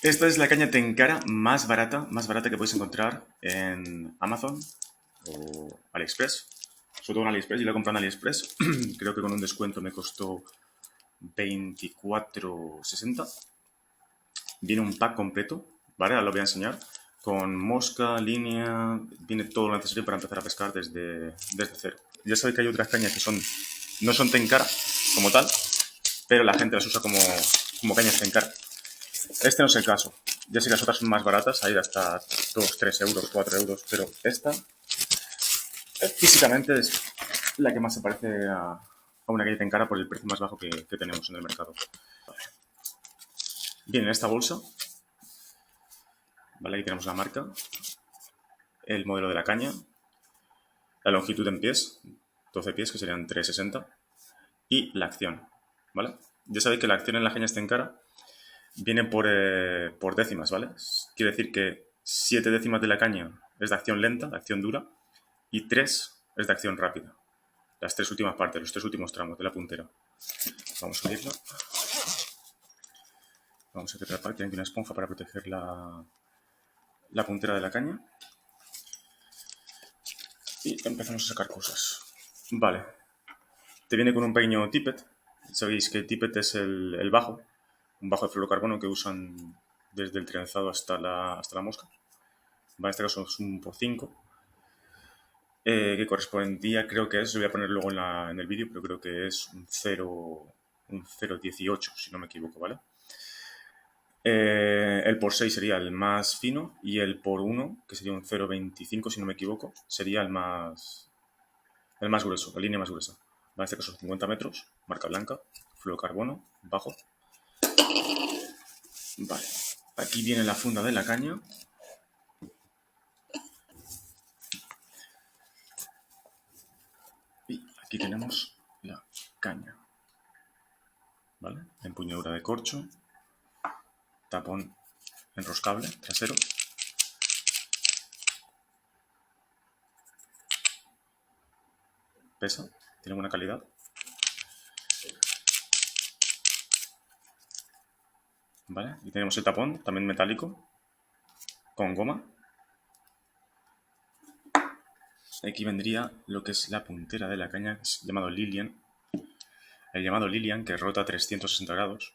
Esta es la caña Tenkara más barata que podéis encontrar en Amazon o AliExpress. Sobre todo en AliExpress, yo la he comprado en AliExpress. Creo que con un descuento me costó 24,60. Viene un pack completo, ¿vale? Ahora lo voy a enseñar. Con mosca, línea, viene todo lo necesario para empezar a pescar desde cero. Ya sabéis que hay otras cañas que no son Tenkara como tal, pero la gente las usa como cañas Tenkara. Este no es el caso. Ya sé que las otras son más baratas, hay hasta 2, 3 euros, 4 euros, pero esta físicamente es la que más se parece a una caña Tenkara por el precio más bajo que tenemos en el mercado. Viene en esta bolsa, ¿vale? Aquí tenemos la marca, el modelo de la caña, la longitud en pies, 12 pies, que serían 3,60, y la acción, ¿vale? Ya sabéis que la acción en las cañas Tenkara viene por décimas, ¿vale? Quiere decir que 7 décimas de la caña es de acción lenta, de acción dura, y 3 es de acción rápida. Las 3 últimas partes, los 3 últimos tramos de la puntera. Vamos a abrirla. Vamos a preparar aquí una esponja para proteger la puntera de la caña. Y empezamos a sacar cosas. Vale. Te viene con un pequeño tippet. Sabéis que el tippet es el bajo. Un bajo de fluorocarbono que usan desde el trenzado hasta la mosca. En este caso es un por 5. Que correspondía, creo que es, lo voy a poner luego en el vídeo, pero creo que es un 0,18, si no me equivoco, ¿vale? El por 6 sería el más fino y el por 1, que sería un 0,25, si no me equivoco, sería el más grueso, la línea más gruesa. En este caso 50 metros, marca blanca, fluorocarbono, bajo. Vale, aquí viene la funda de la caña. Y aquí tenemos la caña. ¿Vale? Empuñadura de corcho, tapón enroscable trasero. Pesa, tiene buena calidad. ¿Vale? Y tenemos el tapón, también metálico, con goma. Aquí vendría lo que es la puntera de la caña, llamado Lilian. El llamado Lilian, que rota 360 grados,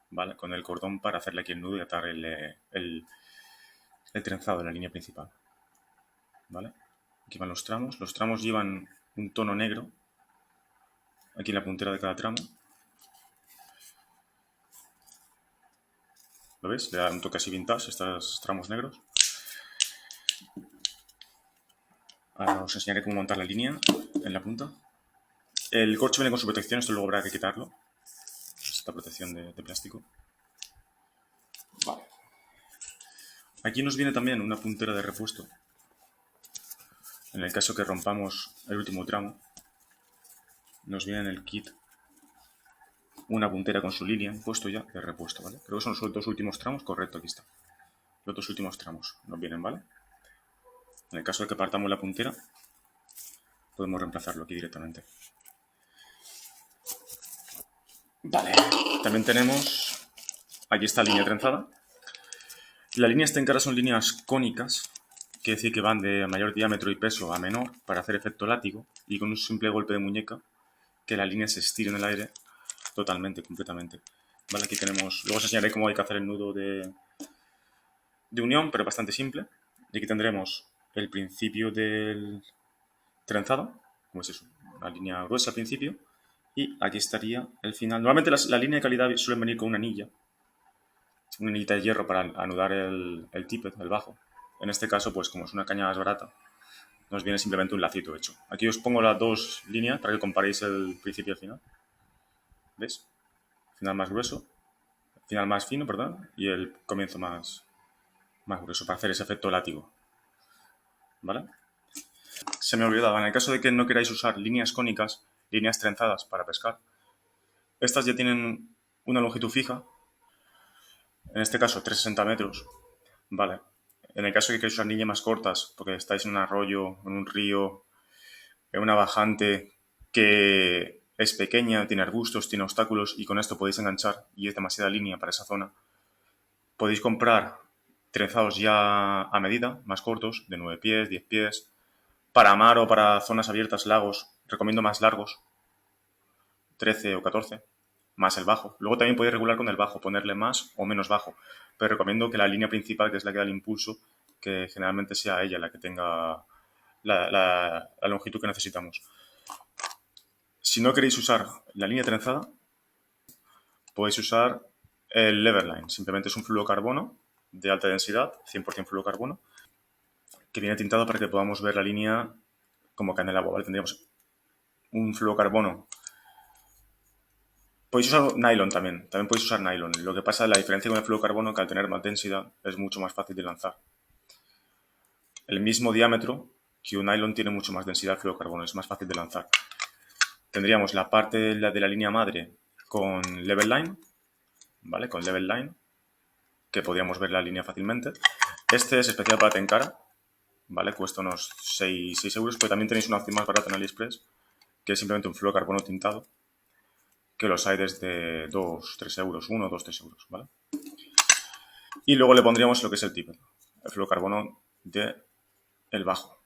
¿vale? Con el cordón para hacerle aquí el nudo y atar el trenzado en la línea principal. ¿Vale? Aquí van los tramos. Los tramos llevan un tono negro. Aquí en la puntera de cada tramo. ¿Lo ves? Le da un toque así vintage, estos tramos negros. Ahora os enseñaré cómo montar la línea en la punta. El corcho viene con su protección, esto luego habrá que quitarlo. Esta protección de plástico. Vale. Aquí nos viene también una puntera de repuesto. En el caso que rompamos el último tramo, nos viene en el kit una puntera con su línea puesto ya de repuesto, ¿vale? Creo que son los dos últimos tramos, correcto, aquí está. Los dos últimos tramos nos vienen, ¿vale? En el caso de que partamos la puntera, podemos reemplazarlo aquí directamente. Vale, también tenemos, aquí está línea trenzada. Las líneas Tenkara son líneas cónicas, quiere decir que van de mayor diámetro y peso a menor para hacer efecto látigo y con un simple golpe de muñeca que la línea se estire en el aire totalmente, completamente. Vale, aquí tenemos, luego os enseñaré cómo hay que hacer el nudo de unión, pero bastante simple. Y aquí tendremos el principio del trenzado, como es eso, una línea gruesa al principio, y aquí estaría el final. Normalmente la línea de calidad suelen venir con una anilla de hierro para anudar el tippet, el bajo. En este caso, pues como es una caña más barata, nos viene simplemente un lacito hecho. Aquí os pongo las dos líneas para que comparéis el principio y el final. ¿Ves? Final más grueso, final más fino, perdón, y el comienzo más grueso para hacer ese efecto látigo. ¿Vale? Se me olvidaba, en el caso de que no queráis usar líneas cónicas, líneas trenzadas para pescar, estas ya tienen una longitud fija, en este caso 360 metros, ¿vale? En el caso de que queráis usar líneas más cortas, porque estáis en un arroyo, en un río, en una bajante que es pequeña, tiene arbustos, tiene obstáculos y con esto podéis enganchar y es demasiada línea para esa zona, Podéis comprar trenzados ya a medida, más cortos, de 9 pies, 10 pies. Para mar o para zonas abiertas, lagos, recomiendo más largos, 13 o 14, más el bajo. Luego también podéis regular con el bajo, ponerle más o menos bajo, pero recomiendo que la línea principal, que es la que da el impulso, que generalmente sea ella la que tenga la longitud que necesitamos. Si no queréis usar la línea trenzada, podéis usar el Leverline. Simplemente es un fluorocarbono de alta densidad, 100% fluorocarbono, que viene tintado para que podamos ver la línea como cae en el agua, ¿vale? Tendríamos un fluorocarbono. Podéis usar nylon también podéis usar nylon. Lo que pasa, la diferencia con el fluorocarbono, que al tener más densidad es mucho más fácil de lanzar. El mismo diámetro que un nylon tiene mucho más densidad, el fluorocarbono es más fácil de lanzar. Tendríamos la parte de la línea madre con level line, ¿vale? Con level line, que podríamos ver la línea fácilmente. Este es especial para Tenkara, ¿vale? Cuesta unos 6 euros, pero también tenéis una opción más barata en AliExpress, que es simplemente un fluorocarbono tintado, que los hay desde 2-3 euros, 1, 2, 3 euros, ¿vale? Y luego le pondríamos lo que es el tippet, el fluorocarbono de el bajo,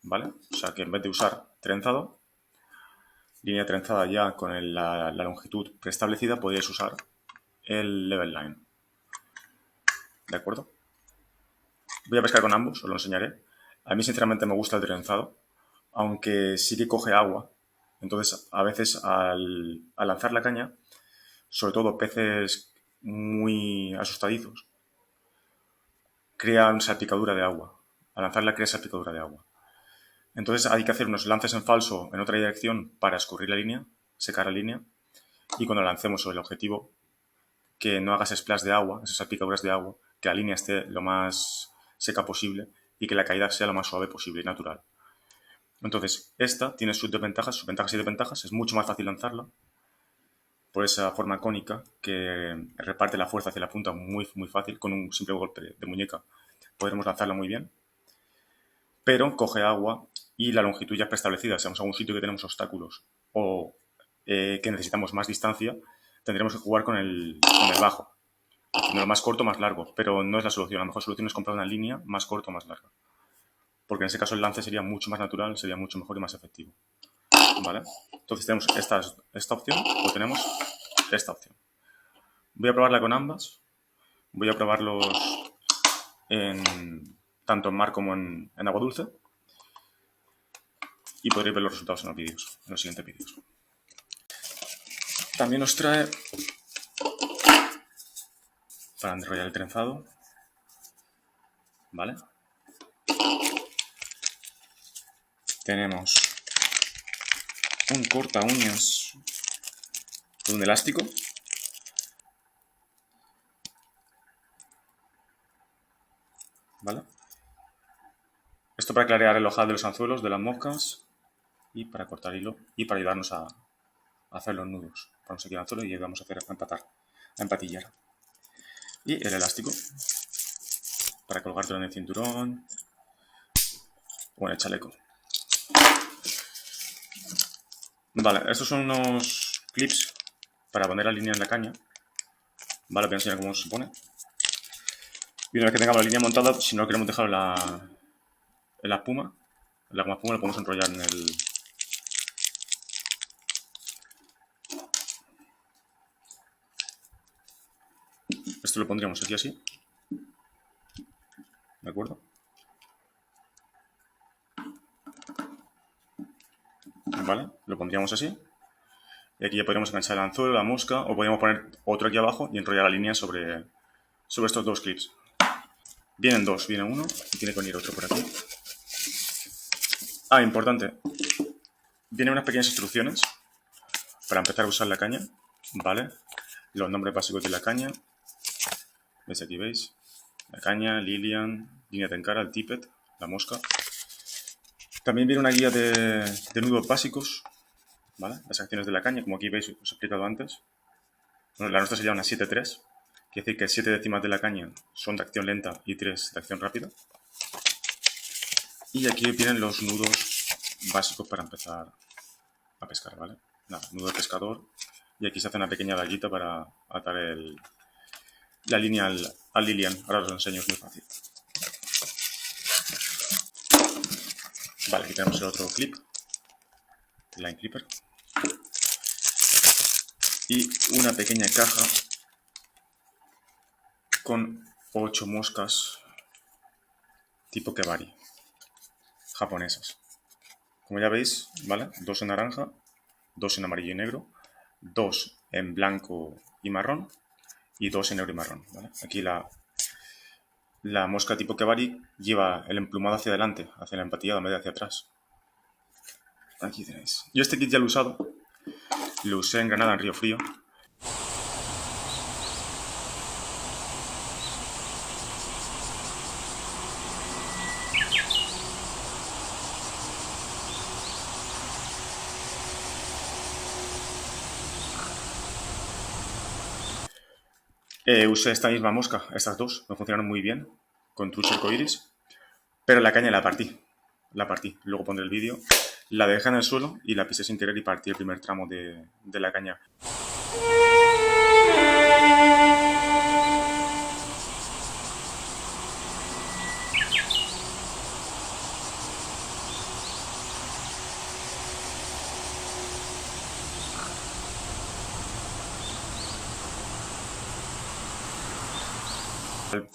¿vale? O sea que en vez de usar trenzado, línea trenzada ya con la longitud preestablecida, podríais usar el level line, ¿de acuerdo? Voy a pescar con ambos, os lo enseñaré. A mí sinceramente me gusta el trenzado, aunque sí que coge agua. Entonces, a veces al lanzar la caña, sobre todo peces muy asustadizos, crean salpicadura de agua. Al lanzarla crea salpicadura de agua. Entonces hay que hacer unos lances en falso en otra dirección para escurrir la línea, secar la línea, y cuando lancemos sobre el objetivo, que no hagas splash de agua, esas salpicaduras de agua, que la línea esté lo más seca posible y que la caída sea lo más suave posible y natural. Entonces, esta tiene sus ventajas y desventajas. Es mucho más fácil lanzarla por esa forma cónica que reparte la fuerza hacia la punta muy, muy fácil. Con un simple golpe de muñeca podremos lanzarla muy bien. Pero coge agua y la longitud ya preestablecida. Si vamos a un sitio que tenemos obstáculos o que necesitamos más distancia, tendremos que jugar con el bajo. Lo más corto, más largo. Pero no es la solución. La mejor solución es comprar una línea más corta o más larga. Porque en ese caso el lance sería mucho más natural, sería mucho mejor y más efectivo. ¿Vale? Entonces tenemos esta opción o tenemos esta opción. Voy a probarla con ambas. Voy a probarlos tanto en mar como en agua dulce. Y podréis ver los resultados en los siguientes vídeos. También os trae para enrollar el trenzado. ¿Vale? Tenemos un corta uñas con un elástico. ¿Vale? Esto para clarear el ojal de los anzuelos, de las moscas y para cortar hilo y para ayudarnos a hacer los nudos. Ponemos aquí el anzuelo y vamos a hacer a empatillar. Y el elástico para colgártelo en el cinturón o en el chaleco. Vale, estos son unos clips para poner la línea en la caña. Vale, voy a enseñar cómo se pone. Y una vez que tengamos la línea montada, si no queremos dejar en la espuma, la goma espuma la podemos enrollar en el... Esto lo pondríamos aquí así. ¿De acuerdo? Vale, lo pondríamos así. Y aquí ya podríamos enganchar el anzuelo, la mosca, o podríamos poner otro aquí abajo y enrollar la línea sobre estos dos clips. Vienen dos, viene uno y tiene que venir otro por aquí. Ah, importante. Vienen unas pequeñas instrucciones para empezar a usar la caña, ¿vale? Los nombres básicos de la caña. ¿Veis? Aquí veis. La caña, Lilian, línea Tenkara, el tippet, la mosca. También viene una guía de nudos básicos, ¿vale? Las acciones de la caña, como aquí veis, os he explicado antes. Bueno, la nuestra sería una 7-3. Quiere decir que 7 décimas de la caña son de acción lenta y 3 de acción rápida. Y aquí vienen los nudos básicos para empezar a pescar, ¿vale? Nada, nudo de pescador. Y aquí se hace una pequeña daguita para atar la línea al Lilian. Ahora os lo enseño, es muy fácil. Vale, aquí tenemos el otro clip, Line Clipper. Y una pequeña caja con 8 moscas tipo Kebari, japonesas. Como ya veis, ¿vale? 2 en naranja, 2 en amarillo y negro, 2 en blanco y marrón y 2 en negro y marrón, ¿vale? Aquí la mosca tipo Kebari lleva el emplumado hacia adelante, hacia la empatillado en vez de hacia atrás. Aquí tenéis. Yo este kit ya lo he usado. Lo usé en Granada, en Río Frío. Usé esta misma mosca, estas dos, me funcionaron muy bien, con trucha arcoiris, pero la caña la partí. Luego pondré el vídeo. La dejé en el suelo y la pisé sin querer y partí el primer tramo de la caña.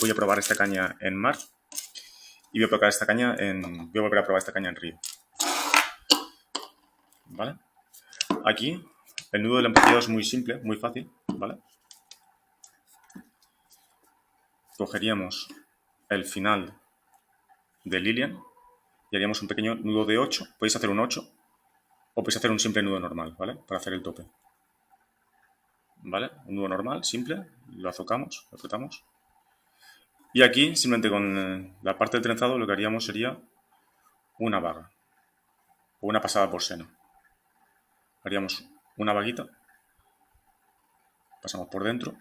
Voy a probar esta caña en mar y voy a volver a probar esta caña en río. ¿Vale? Aquí el nudo del empatillado es muy simple, muy fácil, ¿vale? Cogeríamos el final de Lilian y haríamos un pequeño nudo de 8. Podéis hacer un 8 o podéis hacer un simple nudo normal, ¿vale? Para hacer el tope. ¿Vale? Un nudo normal, simple, lo azocamos, lo apretamos. Y aquí, simplemente con la parte del trenzado, lo que haríamos sería una vaga o una pasada por seno. Haríamos una vaguita, pasamos por dentro,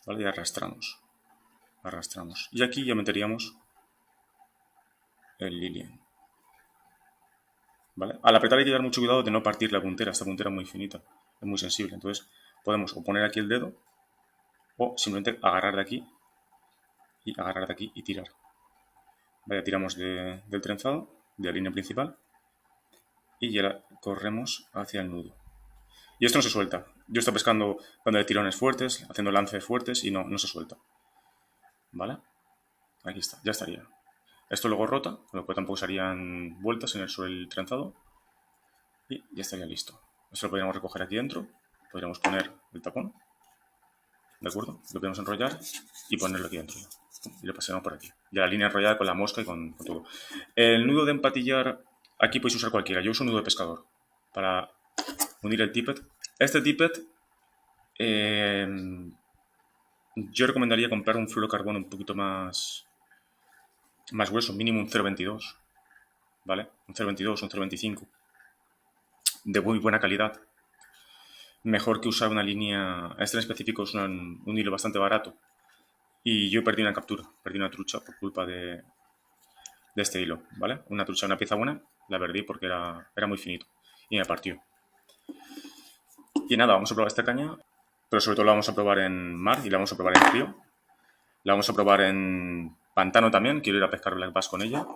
¿vale? Y arrastramos. Y aquí ya meteríamos el Lilian. ¿Vale? Al apretar hay que tener mucho cuidado de no partir la puntera. Esta puntera es muy finita, es muy sensible. Entonces podemos o poner aquí el dedo o simplemente agarrar de aquí y tirar. Vale, tiramos del trenzado, de la línea principal, y ya corremos hacia el nudo. Y esto no se suelta. Yo estoy pescando dándole tirones fuertes, haciendo lances fuertes y no se suelta. ¿Vale? Aquí está, ya estaría. Esto luego rota, con lo cual tampoco serían vueltas en el trenzado. Y ya estaría listo. Esto lo podríamos recoger aquí dentro. Podríamos poner el tapón. ¿De acuerdo? Lo podemos enrollar y ponerlo aquí dentro. Y lo pasamos por aquí. Ya la línea enrollada con la mosca y con todo. El nudo de empatillar, aquí podéis usar cualquiera. Yo uso un nudo de pescador para unir el tippet. Este tippet, yo recomendaría comprar un fluorocarbono un poquito más grueso, mínimo un 0,22. ¿Vale? Un 0,22, un 0,25. De muy buena calidad. Mejor que usar una línea. Este en específico es un hilo bastante barato. Y yo perdí una captura, perdí una trucha por culpa de este hilo, ¿vale? Una trucha, una pieza buena, la perdí porque era muy finito y me partió. Y nada, vamos a probar esta caña, pero sobre todo la vamos a probar en mar y la vamos a probar en río. La vamos a probar en pantano también, quiero ir a pescar black bass con ella.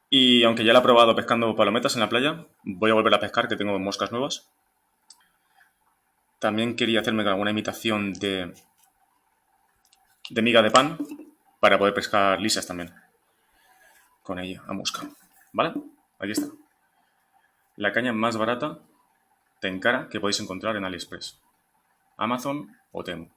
Y aunque ya la he probado pescando palometas en la playa, voy a volver a pescar, que tengo moscas nuevas. También quería hacerme alguna imitación de miga de pan para poder pescar lisas también con ella a mosca, ¿vale? Aquí está. La caña más barata Tenkara que podéis encontrar en AliExpress, Amazon o Temu.